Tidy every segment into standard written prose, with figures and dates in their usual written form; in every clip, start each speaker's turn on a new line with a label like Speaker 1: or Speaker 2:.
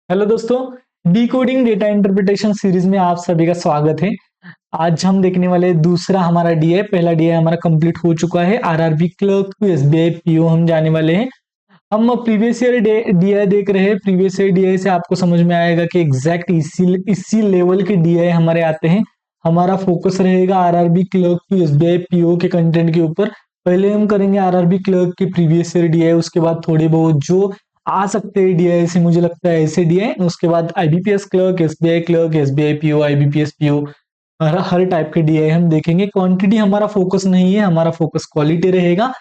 Speaker 1: Hello दोस्तों, decoding data interpretation series में आप सभी का स्वागत है। आज हम देखने वाले दूसरा हमारा डीए, पहला डीए हमारा कंप्लीट हो चुका है। RRB clerk to SBI PO हम जाने वाले हैं। हम प्रीवियस ईयर डीआई देख रहे हैं। प्रीवियस ईयर डीआई से आपको समझ में आएगा कि एग्जैक्ट इसी लेवल के डीआई हमारे आते हैं। हमारा फोकस रहेगा RRB clerk to SBI PO के कंटेंट के ऊपर। पहले हम करेंगे आरआरबी क्लर्क की प्रीवियस ईयर डीआई, उसके बाद थोड़े बहुत जो आ सकते हैं डीआई से, मुझे लगता है ऐसे डीआई, उसके बाद IBPS clerk, SBI PO, IBPS PO, हर टाइप के डीआई हम देखेंगे। क्वांटिटी हमारा फोकस नहीं है, हमारा फोकस क्वालिटी रहेगा।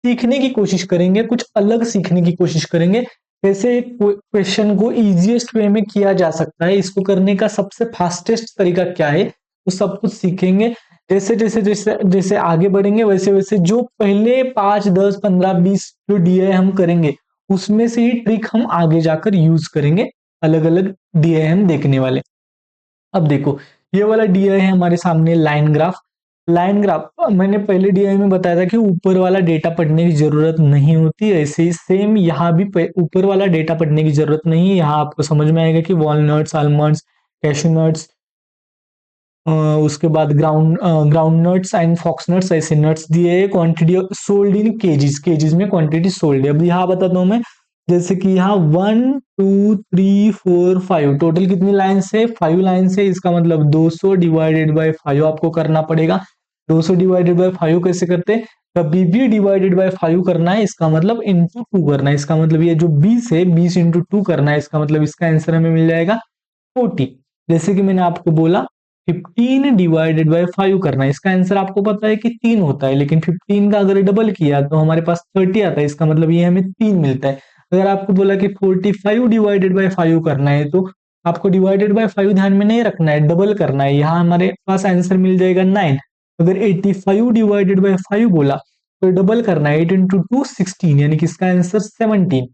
Speaker 1: सीखने की कोशिश करेंगे, कुछ अलग सीखने की कोशिश करेंगे। कैसे क्वेश्चन को इजीएस्ट वे में किया जा सकता है, इसको करने का सबसे फास्टेस्ट तरीका क्या है, वो सब कुछ सीखेंगे। जैसे जैसे जैसे जैसे आगे बढ़ेंगे वैसे वैसे जो पहले 5, 10, 15, 20 जो डीआई हम करेंगे उसमें से ही ट्रिक हम आगे जाकर यूज करेंगे। अलग अलग डीआई हम देखने वाले। अब देखो, ये वाला डीआई है हमारे सामने, लाइन ग्राफ। लाइन ग्राफ मैंने पहले डीआई में बताया था कि ऊपर वाला डेटा पढ़ने की जरूरत नहीं होती। ऐसे ही सेम यहाँ भी ऊपर वाला डेटा पढ़ने की जरूरत नहीं है। यहाँ आपको समझ में आएगा कि वॉलनट्स, आलमंड्स, कैशू नट्स, उसके बाद ground nuts and fox nuts, ऐसे नट्स दिए। क्वांटिटी सोल्ड इन केजीज में क्वांटिटी सोल्ड है। अब यहाँ बताता हूँ मैं, जैसे कि यहाँ 1 2 3 4 5 टोटल कितनी लाइन्स है, 5 लाइन्स है। इसका मतलब 200 डिवाइडेड बाय 5 आपको करना पड़ेगा। 200 डिवाइडेड बाय 5 कैसे करते हैं, कभी भी डिवाइडेड बाय 5 करना है, इसका मतलब इंटू 2 करना है। इसका मतलब ये जो 20 है 20 इंटू 2 करना है। इसका मतलब इसका आंसर हमें मिल जाएगा 40। जैसे कि मैंने आपको बोला 15 डिवाइडेड बाय 5 करना है। इसका आंसर आपको पता है कि 3 होता है, लेकिन 15 का अगर डबल किया तो हमारे पास 30 आता है। इसका मतलब ये हमें 3 मिलता है। अगर आपको बोला कि 45 डिवाइडेड बाय 5 करना है तो आपको डिवाइडेड बाय 5 ध्यान में नहीं रखना है, डबल करना है। यहाँ हमारे पास आंसर मिल जाएगा 9। अगर 85 डिवाइडेड बाय 5 बोला तो डबल करना है, 8 इंटू 2 16, यानी कि इसका आंसर 17।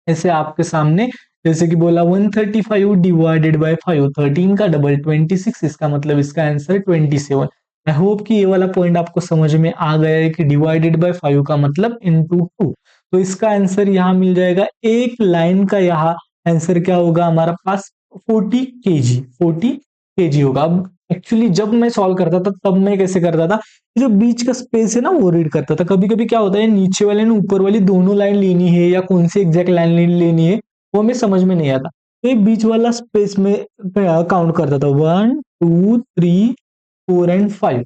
Speaker 1: ऐसे आपके सामने, जैसे कि बोला 135 डिवाइडेड बाय 5, 13 का डबल 26, इसका मतलब इसका आंसर 27। आई होप कि ये वाला पॉइंट आपको समझ में आ गया है कि डिवाइडेड बाय 5 का मतलब इनटू 2। तो इसका आंसर यहाँ मिल जाएगा। एक लाइन का यहाँ आंसर क्या होगा हमारा पास, 40 केजी होगा। अब एक्चुअली जब मैं सॉल्व करता था तब मैं कैसे करता था, जो बीच का स्पेस है ना वो रीड करता था। कभी कभी क्या होता है, नीचे वाले ने ऊपर वाली दोनों लाइन लेनी है या कौन सी एग्जैक्ट लाइन लेनी है वो हमें समझ में नहीं आता, तो ये बीच वाला स्पेस में काउंट करता था, 1 2 3 4 एंड 5।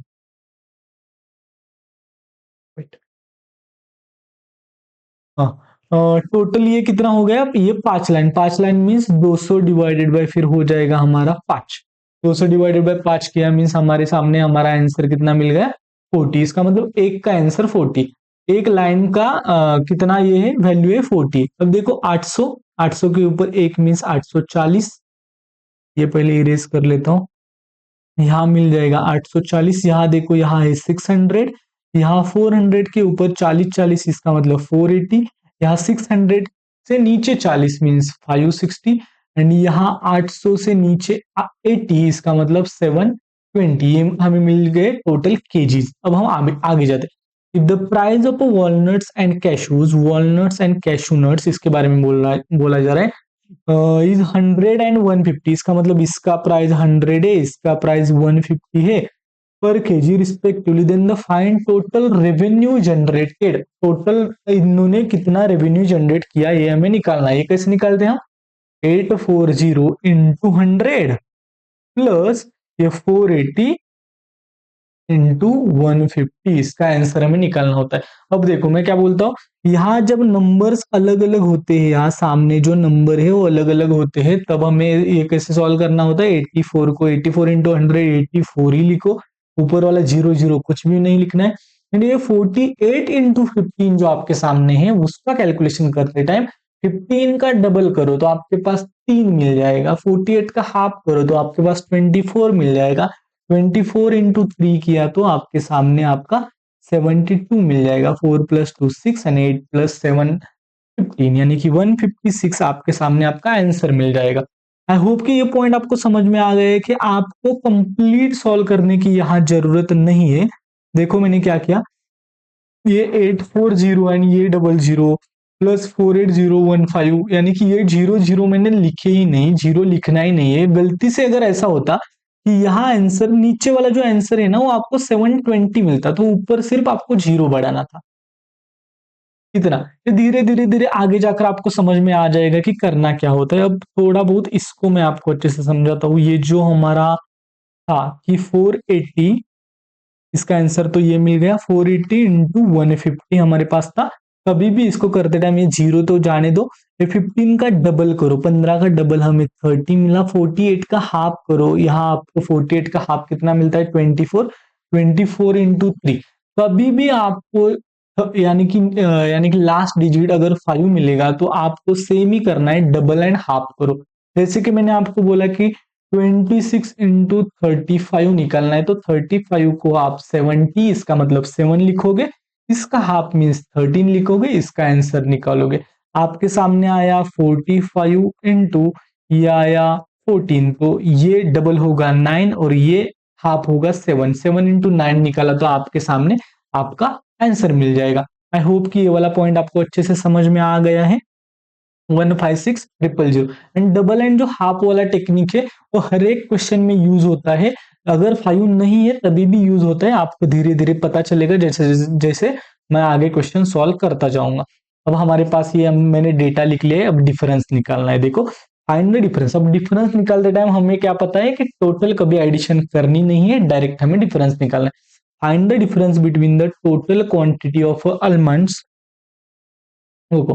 Speaker 1: हाँ, टोटल ये कितना हो गया, ये 5 line. 5 line means 200 divided by, फिर हो जाएगा हमारा 5। 200 डिवाइडेड बाय 5 किया मीन्स हमारे सामने हमारा आंसर कितना मिल गया, 40। इसका मतलब एक का आंसर 40। एक लाइन का कितना ये है, वैल्यू है 40। अब देखो 800, 800 के ऊपर एक मीन्स 840। ये पहले इरेज कर लेता हूँ। यहाँ मिल जाएगा 840। यहाँ देखो यहाँ है 600। यहाँ 400 के ऊपर 40 40, इसका मतलब 480। यहाँ 600 से नीचे 40 मीन्स 560। एंड यहाँ 800 से नीचे 80, इसका मतलब 720। ये हमें मिल गए टोटल केजीज। अब हम आगे जाते हैं। If the price of walnuts and cashews, walnuts and cashew nuts, इसके बारे में बोला जा रहा है, इज 100 एंड 150। इसका मतलब इसका प्राइस 100 है, इसका प्राइस 150 है per KG respectively. Then the find total revenue generated, total इन्होंने कितना रेवेन्यू जनरेट किया ये हमें निकालना है। ये कैसे निकालते हैं हम, 840 इंटू 100 प्लस ये 480 इंटू 150, इसका आंसर हमें निकालना होता है। अब देखो मैं क्या बोलता हूँ, यहाँ जब नंबर्स अलग अलग होते हैं, यहाँ सामने जो नंबर है वो अलग अलग होते हैं, तब हमें ये कैसे सॉल्व करना होता है, 84 को 84 इंटू 100, 84 ही लिखो, ऊपर वाला 0 0 कुछ भी नहीं लिखना है। एंड ये 48 इंटू 15 जो आपके सामने है उसका कैलकुलेशन करते टाइम 15 का डबल करो तो आपके पास 3 मिल जाएगा, 48 का हाफ करो तो आपके पास 24 मिल जाएगा, 24 इंटू 3 किया तो आपके सामने आपका 72 मिल जाएगा। 4 प्लस 2 6 एंड 8 प्लस 7 15, यानी कि 156 आपके सामने आपका आंसर मिल जाएगा। आई होप कि ये पॉइंट आपको समझ में आ गया है कि आपको कंप्लीट सॉल्व करने की यहाँ जरूरत नहीं है। देखो मैंने क्या किया, ये 840 एंड ये 00 +48015, यानी कि ये 00 मैंने लिखे ही नहीं, 0 लिखना ही नहीं है। गलती से अगर ऐसा होता कि यहाँ आंसर, नीचे वाला जो आंसर है ना वो आपको 720 मिलता, तो ऊपर सिर्फ आपको 0 बढ़ाना था। इतना धीरे धीरे धीरे आगे जाकर आपको समझ में आ जाएगा कि करना क्या होता है। अब थोड़ा बहुत इसको मैं आपको अच्छे से समझाता हूँ। ये जो हमारा था कि 480, इसका आंसर तो ये मिल गया। 480 इंटू 150 हमारे पास था। कभी भी इसको करते टाइम ये 0 तो जाने दो, ये 15 का डबल करो, 15 का डबल हमें 30 मिला। 48 का हाफ करो, यहाँ आपको 48 का हाफ कितना मिलता है? 24। 24 इंटू 3। कभी भी आपको यानी कि लास्ट डिजिट अगर 5 मिलेगा तो आपको सेम ही करना है, डबल एंड हाफ करो। जैसे कि मैंने आपको बोला कि 26 इंटू 35 निकालना है, तो 35 को आप 70, इसका मतलब 7 लिखोगे, इसका हाफ मीन्स 13 लिखोगे, इसका आंसर निकालोगे। आपके सामने आया 45 इंटू ये आया 14, तो ये डबल होगा 9 और ये हाफ होगा 7। 7 इंटू 9 निकाला तो आपके सामने आपका आंसर मिल जाएगा। आई होप कि ये वाला पॉइंट आपको अच्छे से समझ में आ गया है। 156000 एंड डबल एंड जो हाफ वाला टेक्निक है वो हर एक क्वेश्चन में यूज होता है। अगर 5 नहीं है तभी भी यूज होता है, आपको धीरे धीरे पता चलेगा जैसे जैसे मैं आगे क्वेश्चन सॉल्व करता जाऊंगा। अब हमारे पास ये मैंने डेटा लिख लिया है, अब डिफरेंस निकालना है। देखो, फाइंड द डिफरेंस। अब डिफरेंस निकालते टाइम हमें क्या पता है कि टोटल कभी एडिशन करनी नहीं है, डायरेक्ट हमें डिफरेंस निकालना है। Find the difference between the total quantity of almonds. देखो,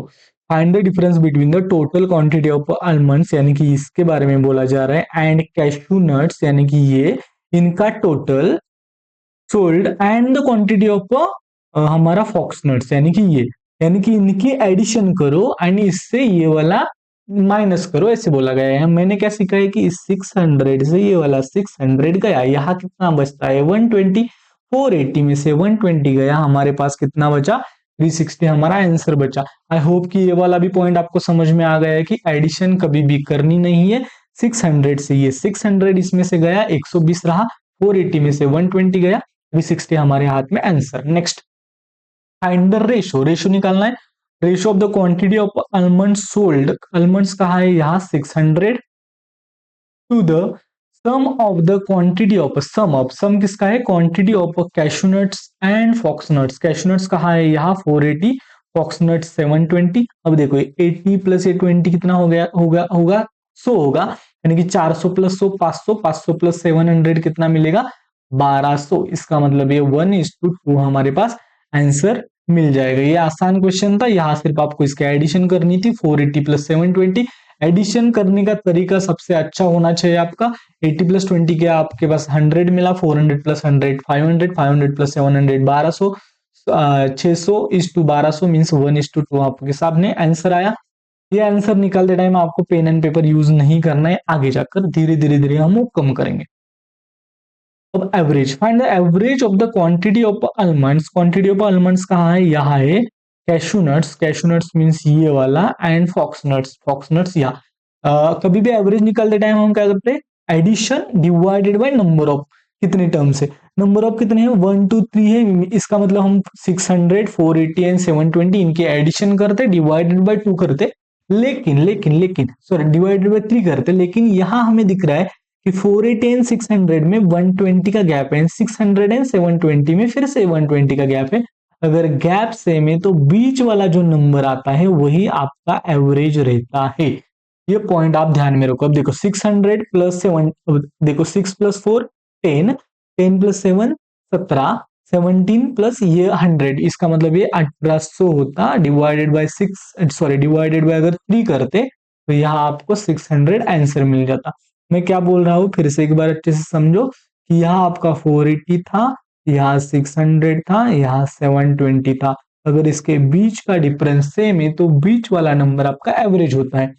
Speaker 1: find the difference between the total quantity of almonds, यानी कि इसके बारे में बोला जा रहा है, एंड कैशू नट्स, यानी कि ये इनका total sold, and the quantity of हमारा फॉक्स नट्स, यानी कि ये, यानी कि इनकी एडिशन करो एंड इससे ये वाला माइनस करो, ऐसे बोला गया है। मैंने क्या सीखा है कि 600 से ये वाला 600 गया, यहाँ कितना बचता है? 120। 480 में से 120 गया, हमारे पास कितना बचा? 360 हमारा आंसर बचा। आई होप कि ये वाला भी पॉइंट आपको समझ में आ गया है कि एडिशन कभी भी करनी नहीं है। 600 से ये 600 इसमें से गया, 120 रहा, 480 में से 120 गया, 360 हमारे हाथ में answer. Next, find the ratio. Ratio निकालना है। Ratio of the quantity of almond sold, almonds कहा है यहाँ 600, to the sum of the quantity of, sum किसका है? Quantity of cashew nuts and fox nuts. Cashew nuts कहा है यहाँ 480, फॉक्सनट्स 720। अब देखो 80 प्लस 20 कितना हो गया? होगा 100 होगा, यानी कि 400 प्लस 100 500, 500 प्लस 700 कितना मिलेगा? 1200। इसका मतलब ये 1:2 हमारे पास आंसर मिल जाएगा। ये आसान क्वेश्चन था, यहाँ सिर्फ आपको इसका एडिशन करनी थी। 480 प्लस 720, एडिशन करने का तरीका सबसे अच्छा होना चाहिए आपका। 80 प्लस 20 के आपके पास 100 मिला, 400 प्लस 100 500, 500 प्लस 700 1200, 600:1200 मीन्स 1:2 आपके सामने आंसर आया। ये आंसर निकालते टाइम आपको पेन एंड पेपर यूज नहीं करना है, आगे जाकर धीरे धीरे धीरे हम वो कम करेंगे। अब average, find the average of the quantity of almonds. Quantity of almonds कहाँ है? यहाँ है। Cashew nuts, cashew nuts means ये वाला, and fox nuts, fox nuts यहाँ। कभी भी एवरेज निकालते टाइम हम क्या करते हैं? Addition divided by number of, कितने टर्म से, नंबर ऑफ कितने हैं? 1 2 3 है, इसका मतलब हम 600 480 एंड 720 इनके एडिशन करते, डिवाइडेड बाय 2 करते, लेकिन सॉरी डिवाइडेड बाय 3 करते, लेकिन यहाँ हमें दिख रहा है कि 480 एंड 600 में 120 का गैप है, 600 एंड 720 में फिर से 120 का गैप है। अगर गैप सेम है तो बीच वाला जो नंबर आता है वही आपका एवरेज रहता है। ये पॉइंट आप ध्यान में रखो। अब देखो 600 प्लस 7, देखो 6 प्लस 4 10, 10 प्लस 7 17, 17 प्लस ये 100, इसका मतलब ये 1800 होता, divided by 6, sorry divided by अगर 3 करते तो यहाँ आपको 600 आंसर मिल जाता। मैं क्या बोल रहा हूँ फिर से एक बार अच्छे से समझो कि यहाँ आपका 480 था, यहाँ 600 था, यहाँ 720 था। अगर इसके बीच का डिफरेंस सेम है तो बीच वाला नंबर आपका एवरेज होता है।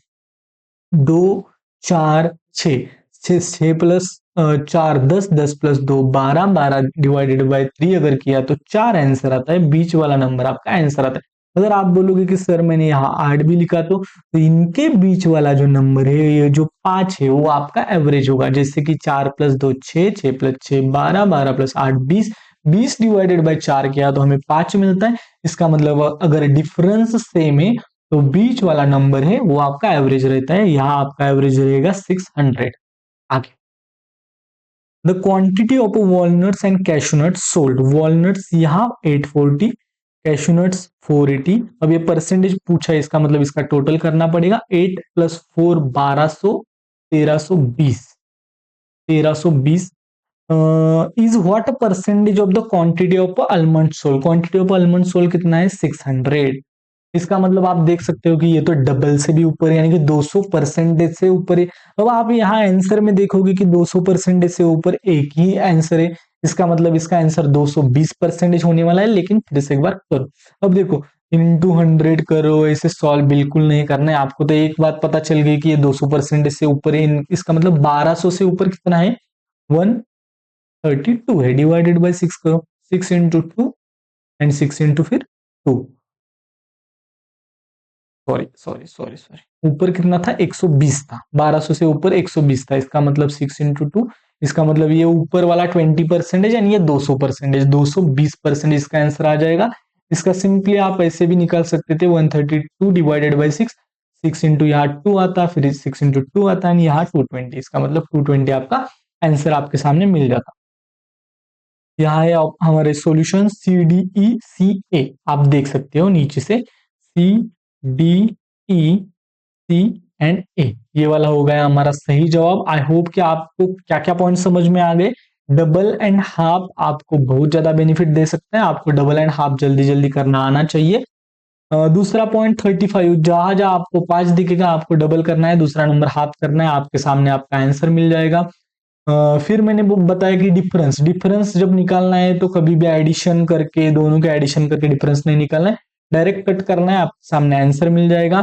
Speaker 1: 2 4 6, 6 प्लस 4 10, 10 प्लस 2 12, 12 डिवाइडेड बाय 3 अगर किया तो 4 आंसर आता है, बीच वाला नंबर आपका आंसर आता है। अगर आप बोलोगे कि सर मैंने यहाँ 8 भी लिखा तो इनके बीच वाला जो नंबर है, ये जो 5 है, वो आपका एवरेज होगा। जैसे कि 4 plus 2 6, 6 plus 6 12, 12 plus 8 20, 20 divided by 4 किया तो हमें 5 मिलता है। इसका मतलब अगर डिफरेंस सेम है तो बीच वाला नंबर है वो आपका एवरेज रहता है, यहाँ आपका एवरेज रहेगा 600। आगे, the quantity of walnuts and cashew nuts sold, walnuts यहाँ 840, कैशूनट्स 480। अब ये परसेंटेज पूछा है, इसका मतलब इसका टोटल करना पड़ेगा। 8 + 4 1200, 1320, 1320 is what percentage of the quantity of almond sold, quantity of almond sold कितना है 600। इसका मतलब आप देख सकते हो कि ये तो डबल से भी ऊपर है, यानी कि 200% से ऊपर है। अब आप यहाँ आंसर में देखोगे कि 200% से ऊपर एक ही आंसर है, इसका मतलब इसका आंसर 220% होने वाला है। लेकिन फिर से एक बार करो, अब देखो इंटू 100 करो, ऐसे सॉल्व बिल्कुल नहीं करना है आपको। तो एक बात पता चल गई कि ये 200% से ऊपर है, इसका मतलब 1200 से ऊपर कितना है 132 है। डिवाइडेड बाय 6 करो, 6 इंटू 2 एंड 6 इंटू फिर 2, सॉरी सॉरी सॉरी सॉरी, ऊपर कितना था 120 था, 1200 से ऊपर 120 था, इसका मतलब 6 इंटू 2, इसका मतलब ये ऊपर वाला 20% यानी ये 200%, 220% इसका आंसर आ जाएगा। इसका सिंपली आप ऐसे भी निकाल सकते थे 132 डिवाइडेड बाई 6, 6 इंटू यहाँ 2 आता, फिर 6 इंटू 2 आता है, यहाँ 220, इसका मतलब 220 आपका आंसर आपके सामने मिल जाता। यहाँ है हमारे सॉल्यूशन CDE CA, आप देख सकते हो नीचे से CDE C एंड ए, ये वाला हो गया हमारा सही जवाब। आई होप कि आपको क्या क्या पॉइंट समझ में आ गए। डबल एंड हाफ आपको बहुत ज्यादा बेनिफिट दे सकते हैं, आपको डबल एंड हाफ जल्दी जल्दी करना आना चाहिए। दूसरा पॉइंट 35, जहां जहां आपको 5 दिखेगा आपको डबल करना है, दूसरा नंबर हाफ करना है, आपके सामने आपका आंसर मिल जाएगा। फिर मैंने वो बताया कि डिफरेंस, डिफरेंस जब निकालना है तो कभी भी एडिशन करके, दोनों के एडिशन करके डिफरेंस नहीं निकालना है, डायरेक्ट कट करना है, आपके सामने आंसर मिल जाएगा।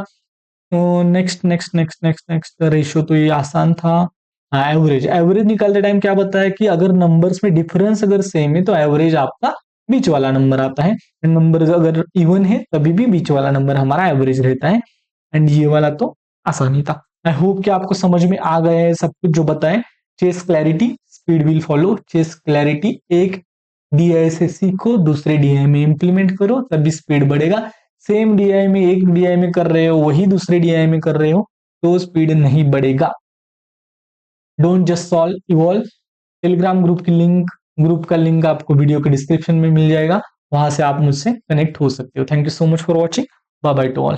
Speaker 1: तो next next next next next ratio तो ये आसान था। हाँ, एवरेज, एवरेज निकालते टाइम क्या बताया कि अगर नंबर्स में डिफरेंस अगर सेम है तो एवरेज आपका बीच वाला नंबर आता है, नंबर अगर इवन है तभी भी बीच वाला नंबर हमारा एवरेज रहता है। एंड ये वाला तो आसानी था। आई होप कि आपको समझ में आ गया है सब कुछ जो बताएं। Chase clarity, speed will follow, chase clarity, एक डीआई से सीखो, दूसरे डीआई में इंप्लीमेंट करो, तभी स्पीड बढ़ेगा। सेम डीआई में, एक डीआई में कर रहे हो वही दूसरे डीआई में कर रहे हो तो स्पीड नहीं बढ़ेगा। Don't just solve, evolve. Telegram group की लिंक, ग्रुप का लिंक आपको वीडियो के डिस्क्रिप्शन में मिल जाएगा, वहां से आप मुझसे कनेक्ट हो सकते हो। Thank you so much for watching, bye bye to all.